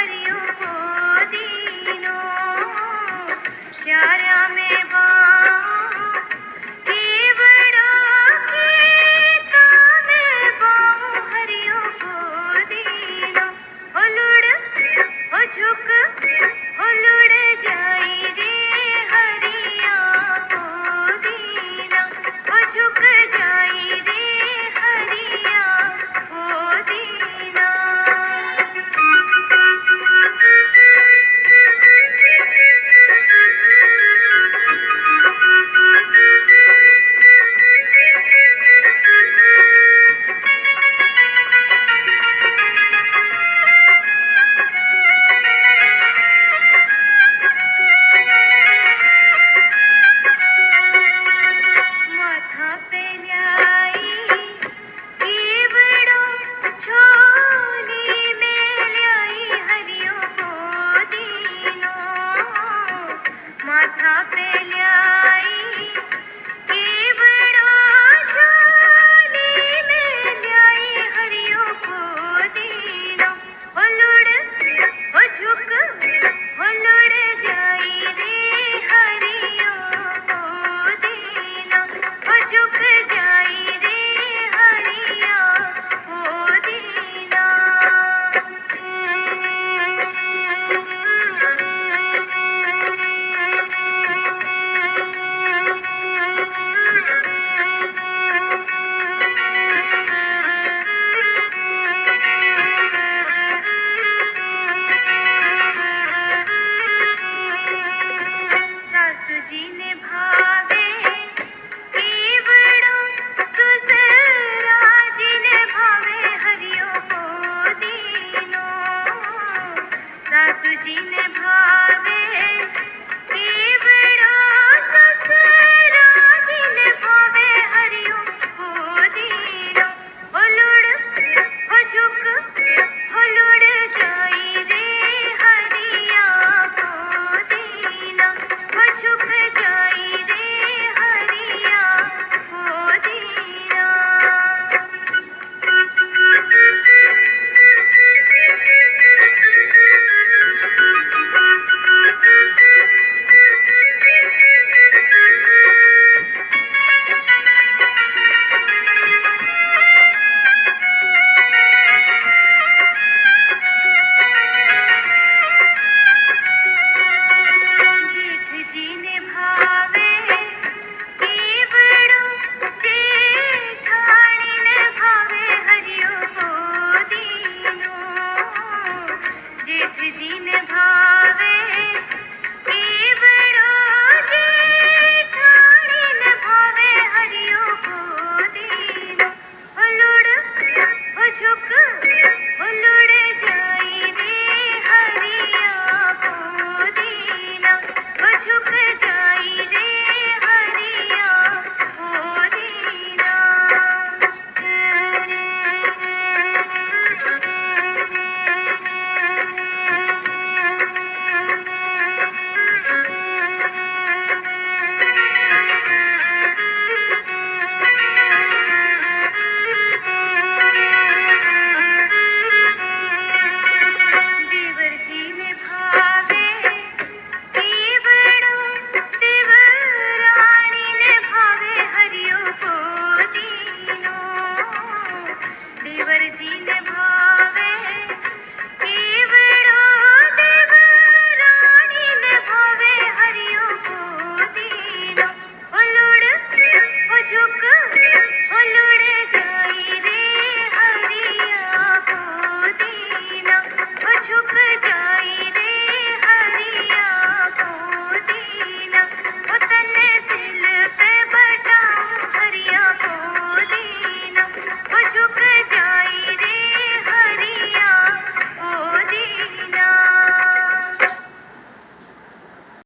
हरियो को दीनो त्यारा में बाऊं केवड़ा कीता में बाऊं हरियो को दीनो ओ लुड़ ओ झुक ओ लुड़ जाई रे हरिया को दीना ओ झुक जाई रे हरिया को दीना। माथा पे ल्याई केवड़ो झोली में ल्याई हरियो को दीनो माथा पे ल्याई केवड़ो झोली में ल्याई हरियो को दीनो ओ लुड़ ओ झुक ओ लुड़ जाई रे हरियो को दीनो ओ झुक जाई रे हरिया को दीना। सासू जी ने भावे केवड़ो ससुरा जी ने भावे हरियो को दीनो सासू जी ने भावे केवड़ो ससुरा जी ने भावे हरियो को दीनो ओ लुड़ ओ झुक ओ लुड़ जाई रे हरिया को दीना ओ झुक जाई रे हरिया को दीना। जेठ जी ने भावे केवड़ो जेठानी ने भावे हरियो को दीनो जेठ जी ने भावे केवड़ो जेठानी ने भावे हरियो को दीनो ओ लुड़ ओ झुक ओ लुड़ जाई रे हरिया को दीना ओ झुक जाई रे हरिया को दीना। देवर जी ने भावे केवड़ो देवरानी ने भावे हरियो को दीनो देवर जी ने भावे केवड़ो देवरानी ने भावे हरियो को दीनो ओ लुड़ ओ झुक ओ लुड़ जाई रे हरिया को दीना ओ झुक जाई रे